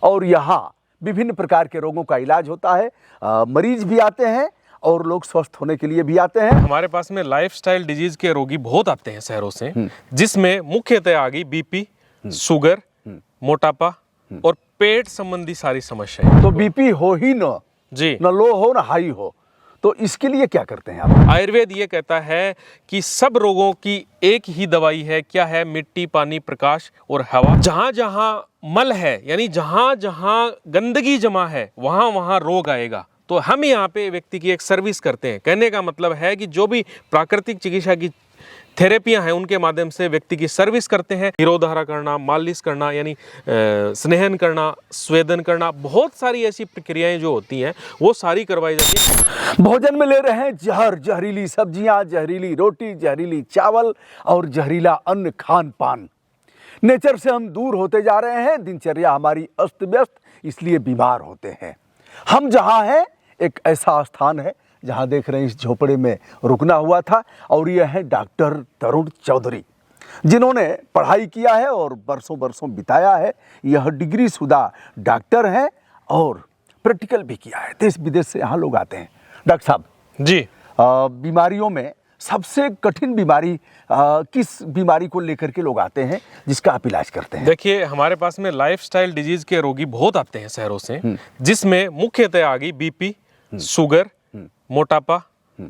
और यहाँ विभिन्न प्रकार के रोगों का इलाज होता है। मरीज भी आते हैं और लोग स्वस्थ होने के लिए भी आते हैं। हमारे पास में लाइफस्टाइल डिजीज के रोगी बहुत आते हैं शहरों से, जिसमें मुख्यतः आ गई बीपी, शुगर, मोटापा और पेट संबंधी सारी समस्याएं। तो बीपी हो ही न जी, न लो हो न हाई हो, तो इसके लिए क्या करते हैं आप? आयुर्वेद ये कहता है कि सब रोगों की एक ही दवाई है। क्या है? मिट्टी, पानी, प्रकाश और हवा। जहां जहां मल है, यानी जहां जहां गंदगी जमा है, वहां वहां रोग आएगा। तो हम यहाँ पे व्यक्ति की एक सर्विस करते हैं। कहने का मतलब है कि जो भी प्राकृतिक चिकित्सा की थेरेपियां हैं, उनके माध्यम से व्यक्ति की सर्विस करते हैं। निरोधारा करना, मालिश करना, यानी स्नेहन करना, स्वेदन करना, बहुत सारी ऐसी प्रक्रियाएं जो होती हैं वो सारी करवाई जाती हैं। भोजन में ले रहे हैं जहर, जहरीली सब्जियां, जहरीली रोटी, जहरीली चावल और जहरीला अन्न खान पान। नेचर से हम दूर होते जा रहे हैं, दिनचर्या हमारी अस्त व्यस्त, इसलिए बीमार होते हैं। हम जहाँ हैं एक ऐसा स्थान है जहाँ देख रहे हैं इस झोपड़े में रुकना हुआ था, और यह है डॉक्टर तरुण चौधरी, जिन्होंने पढ़ाई किया है और बरसों बरसों बिताया है। यह डिग्री शुदा डॉक्टर हैं और प्रैक्टिकल भी किया है। देश विदेश से यहाँ लोग आते हैं। डॉक्टर साहब जी, बीमारियों में सबसे कठिन बीमारी किस बीमारी को लेकर के लोग आते हैं जिसका आप इलाज करते हैं? देखिए, हमारे पास में लाइफस्टाइल डिजीज के रोगी बहुत आते हैं शहरों से, जिसमें मुख्यतः आ गई बीपी, शुगर, मोटापा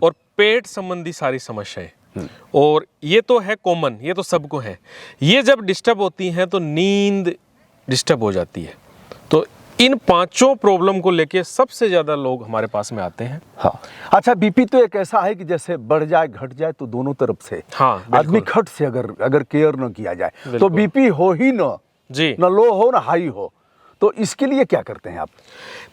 और पेट संबंधी सारी समस्याएं। और ये तो है कॉमन, ये तो सबको है। ये जब डिस्टर्ब होती हैं तो नींद डिस्टर्ब हो जाती है। तो इन पांचों प्रॉब्लम को लेके सबसे ज्यादा लोग हमारे पास में आते हैं। हाँ, अच्छा, बीपी तो एक ऐसा है कि जैसे बढ़ जाए घट जाए तो दोनों तरफ से, हाँ, आदमी खट से अगर केयर न किया जाए तो बिल्कुल। बीपी हो ही न जी, न लो हो न हाई हो, तो इसके लिए क्या करते हैं आप?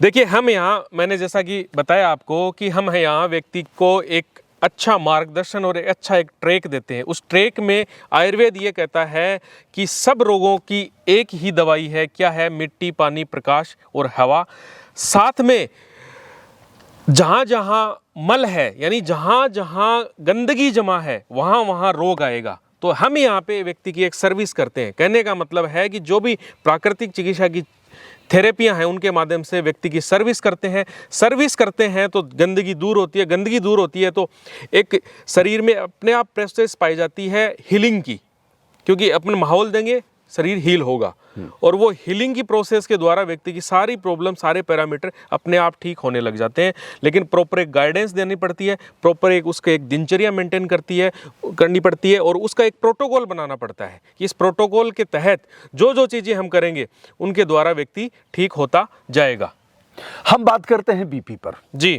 देखिए, हम यहाँ, मैंने जैसा कि बताया आपको कि हम यहाँ व्यक्ति को एक अच्छा मार्गदर्शन और एक अच्छा एक ट्रैक देते हैं। उस ट्रैक में आयुर्वेद ये कहता है कि सब रोगों की एक ही दवाई है। क्या है? मिट्टी, पानी, प्रकाश और हवा। साथ में जहाँ जहाँ मल है, यानी जहाँ जहाँ गंदगी जमा है, वहाँ वहाँ रोग आएगा। तो हम यहाँ पे व्यक्ति की एक सर्विस करते हैं। कहने का मतलब है कि जो भी प्राकृतिक चिकित्सा की थेरेपियां हैं, उनके माध्यम से व्यक्ति की सर्विस करते हैं तो गंदगी दूर होती है। गंदगी दूर होती है तो एक शरीर में अपने आप प्रोसेस पाई जाती है हीलिंग की, क्योंकि अपने माहौल देंगे शरीर हील होगा। और वो हीलिंग की प्रोसेस के द्वारा व्यक्ति की सारी प्रॉब्लम, सारे पैरामीटर अपने आप ठीक होने लग जाते हैं। लेकिन प्रॉपर एक गाइडेंस देनी पड़ती है, प्रॉपर एक उसका एक दिनचर्या मेंटेन करनी पड़ती है, और उसका एक प्रोटोकॉल बनाना पड़ता है कि इस प्रोटोकॉल के तहत जो जो चीज़ें हम करेंगे उनके द्वारा व्यक्ति ठीक होता जाएगा। हम बात करते हैं बीपी पर। जी,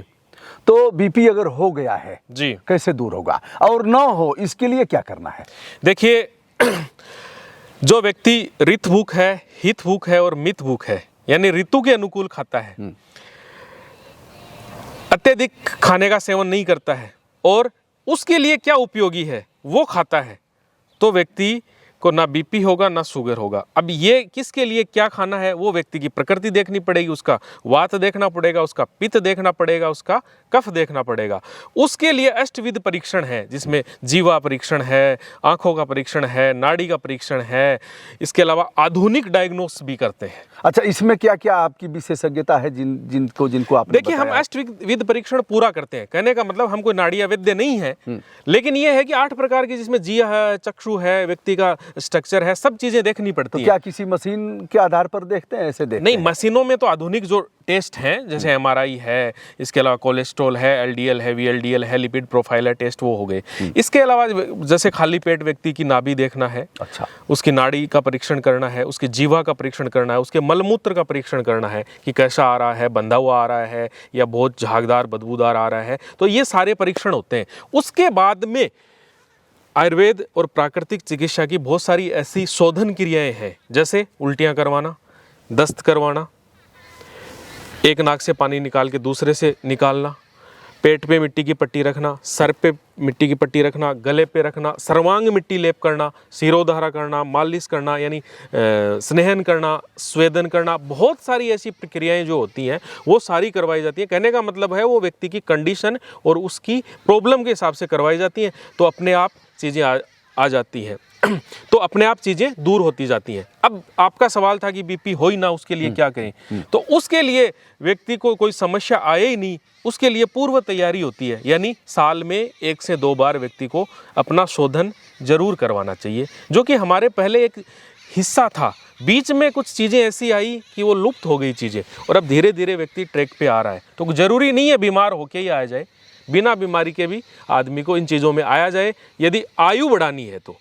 तो बीपी अगर हो गया है जी, कैसे दूर होगा, और ना हो इसके लिए क्या करना है? देखिए, जो व्यक्ति ऋतभूख है, हितभूख है और मितभूख है, यानी ऋतु के अनुकूल खाता है, अत्यधिक खाने का सेवन नहीं करता है और उसके लिए क्या उपयोगी है वो खाता है, तो व्यक्ति को ना बीपी होगा ना शुगर होगा। अब ये किसके लिए क्या खाना है वो व्यक्ति की प्रकृति देखनी पड़ेगी, उसका वात देखना पड़ेगा, उसका पित्त देखना पड़ेगा, उसका कफ देखना पड़ेगा। उसके लिए अष्टविध परीक्षण है, जिसमें जीवा परीक्षण है, आंखों का परीक्षण है, नाड़ी का परीक्षण है। इसके अलावा आधुनिक डायग्नोस भी करते हैं। अच्छा, इसमें क्या क्या आपकी विशेषज्ञता है जिनको आपने देखिए, हम अष्टविध परीक्षण पूरा करते हैं। कहने का मतलब हम कोई नाड़िया वैद्य नहीं है, लेकिन ये है कि 8 प्रकार की, जिसमें जिया है, चक्षु है, व्यक्ति का स्ट्रक्चर है, सब चीजें देखनी पड़ती तो हैं। क्या किसी मशीन के आधार पर देखते हैं, ऐसे देखते नहीं, हैं? मशीनों में तो आधुनिक जो टेस्ट हैं, जैसे MRI है, इसके अलावा कोलेस्ट्रॉल है, LDL है, VLDL है, लिपिड प्रोफाइलर टेस्ट, वो हो गए। इसके अलावा जैसे खाली पेट व्यक्ति की नाभि देखना है, अच्छा, उसकी नाड़ी का परीक्षण करना है, उसकी जीवा का परीक्षण करना है, उसके मलमूत्र का परीक्षण करना है कि कैसा आ रहा है, बंधा हुआ आ रहा है या बहुत झागदार बदबूदार आ रहा है। तो ये सारे परीक्षण होते हैं। उसके बाद में आयुर्वेद और प्राकृतिक चिकित्सा की बहुत सारी ऐसी शोधन क्रियाएं हैं, जैसे उल्टियां करवाना, दस्त करवाना, एक नाक से पानी निकाल के दूसरे से निकालना, पेट पे मिट्टी की पट्टी रखना, सर पे मिट्टी की पट्टी रखना, गले पे रखना, सर्वांग मिट्टी लेप करना, सिरोधारा करना, मालिश करना, यानी स्नेहन करना, स्वेदन करना, बहुत सारी ऐसी प्रक्रियाएं जो होती हैं वो सारी करवाई जाती हैं। कहने का मतलब है वो व्यक्ति की कंडीशन और उसकी प्रॉब्लम के हिसाब से करवाई जाती हैं। तो अपने आप चीज़ें आ जाती हैं तो अपने आप चीज़ें दूर होती जाती हैं। अब आपका सवाल था कि बीपी हो ही ना, उसके लिए क्या करें? तो उसके लिए व्यक्ति को कोई समस्या आए ही नहीं, उसके लिए पूर्व तैयारी होती है, यानी साल में 1 से 2 बार व्यक्ति को अपना शोधन जरूर करवाना चाहिए, जो कि हमारे पहले एक हिस्सा था। बीच में कुछ चीज़ें ऐसी आई कि वो लुप्त हो गई चीज़ें, और अब धीरे धीरे व्यक्ति ट्रैक पे आ रहा है। तो ज़रूरी नहीं है बीमार होके ही आया जाए, बिना बीमारी के भी आदमी को इन चीज़ों में आया जाए यदि आयु बढ़ानी है तो।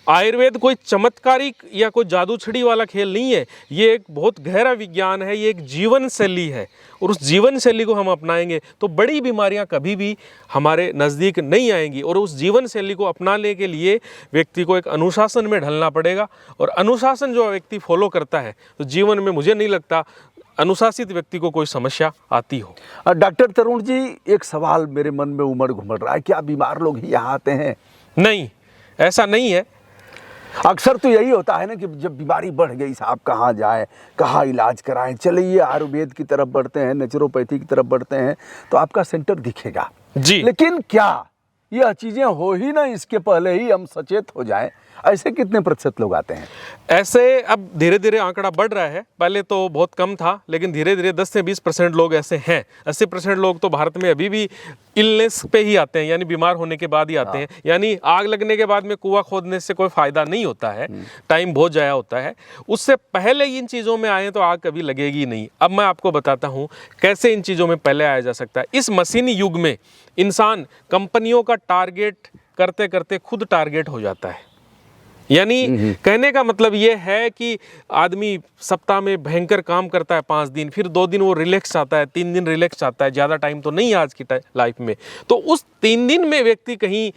आयुर्वेद कोई चमत्कारिक या कोई जादू छड़ी वाला खेल नहीं है, ये एक बहुत गहरा विज्ञान है, ये एक जीवन शैली है, और उस जीवन शैली को हम अपनाएंगे तो बड़ी बीमारियां कभी भी हमारे नज़दीक नहीं आएंगी। और उस जीवन शैली को अपनाने के लिए व्यक्ति को एक अनुशासन में ढलना पड़ेगा, और अनुशासन जो व्यक्ति फॉलो करता है तो जीवन में मुझे नहीं लगता अनुशासित व्यक्ति को कोई समस्या आती हो। डॉक्टर तरुण जी, एक सवाल मेरे मन में उमड़ घुमड़ रहा है, क्या बीमार लोग ही यहाँ आते हैं? नहीं, ऐसा नहीं है। अक्सर तो यही होता है ना कि जब बीमारी बढ़ गई साहब कहाँ जाए, कहाँ इलाज कराएं, चलिए आयुर्वेद की तरफ बढ़ते हैं, नेचुरोपैथी की तरफ बढ़ते हैं तो आपका सेंटर दिखेगा जी। लेकिन क्या यह चीज़ें हो ही ना इसके पहले ही हम सचेत हो जाएं? ऐसे कितने प्रतिशत लोग आते हैं? ऐसे अब धीरे धीरे आंकड़ा बढ़ रहा है, पहले तो बहुत कम था, लेकिन धीरे धीरे 10 से 20% लोग ऐसे हैं। 80% लोग तो भारत में अभी भी इलनेस पे ही आते हैं, यानी बीमार होने के बाद ही आते हैं। यानी आग लगने के बाद में कुआं खोदने से कोई फायदा नहीं होता है, टाइम बहुत ज़ाया होता है। उससे पहले इन चीज़ों में आए तो आग कभी लगेगी नहीं। अब मैं आपको बताता हूँ कैसे इन चीज़ों में पहले आया जा सकता है। इस मशीनी युग में इंसान कंपनियों का टारगेट करते करते खुद टारगेट हो जाता है। यानी कहने का मतलब ये है कि आदमी सप्ताह में भयंकर काम करता है 5 दिन, फिर 2 दिन वो रिलैक्स चाहता है, 3 दिन रिलैक्स चाहता है, ज़्यादा टाइम तो नहीं आज की लाइफ में। तो उस 3 दिन में व्यक्ति कहीं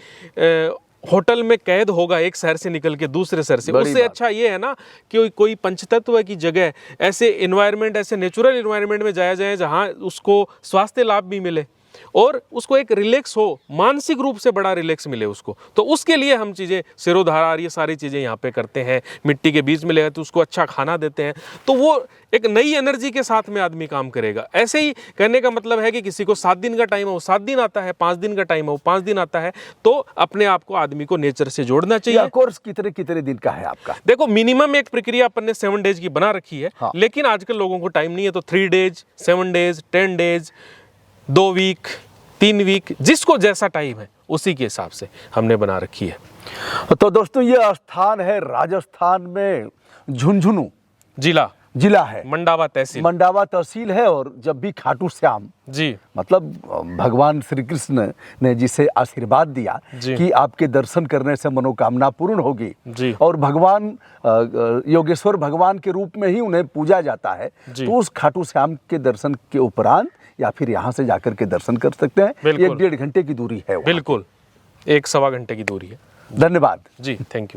होटल में कैद होगा, एक शहर से निकल के दूसरे शहर से। उससे अच्छा ये है ना कि कोई पंचतत्व की जगह ऐसे इन्वायरमेंट, ऐसे नेचुरल इन्वायरमेंट में जाया जाए जहाँ उसको स्वास्थ्य लाभ भी मिले और उसको एक रिलैक्स हो, मानसिक रूप से बड़ा रिलैक्स मिले उसको। तो उसके लिए हम चीज़ें सिरोधारा, ये सारी चीज़ें यहाँ पे करते हैं। मिट्टी के बीज मिलेगा तो उसको अच्छा खाना देते हैं, तो वो एक नई एनर्जी के साथ में आदमी काम करेगा। ऐसे ही कहने का मतलब है कि किसी को 7 दिन का टाइम है वो 7 दिन आता है, 5 दिन का टाइम है वो 5 दिन आता है। तो अपने आप को आदमी को नेचर से जोड़ना चाहिए। कोर्स कितने कितने दिन का है आपका? देखो, मिनिमम एक प्रक्रिया अपन ने 7 डेज की बना रखी है। हाँ। लेकिन आजकल लोगों को टाइम नहीं है, तो 3 days, 7 days, 10 days, 2 week, 3 week, जिसको जैसा टाइम है उसी के हिसाब से हमने बना रखी है। तो दोस्तों, ये स्थान है राजस्थान में, झुंझुनू जिला है, मंडावा तहसील है। और जब भी खाटू श्याम जी, मतलब भगवान श्री कृष्ण ने जिसे आशीर्वाद दिया कि आपके दर्शन करने से मनोकामना पूर्ण होगी जी, और भगवान योगेश्वर भगवान के रूप में ही उन्हें पूजा जाता है, तो उस खाटू श्याम के दर्शन के उपरांत या फिर यहाँ से जाकर के दर्शन कर सकते हैं। 1-1.5 घंटे की दूरी है। बिल्कुल, 1-1.25 घंटे की दूरी है। धन्यवाद जी, थैंक यू।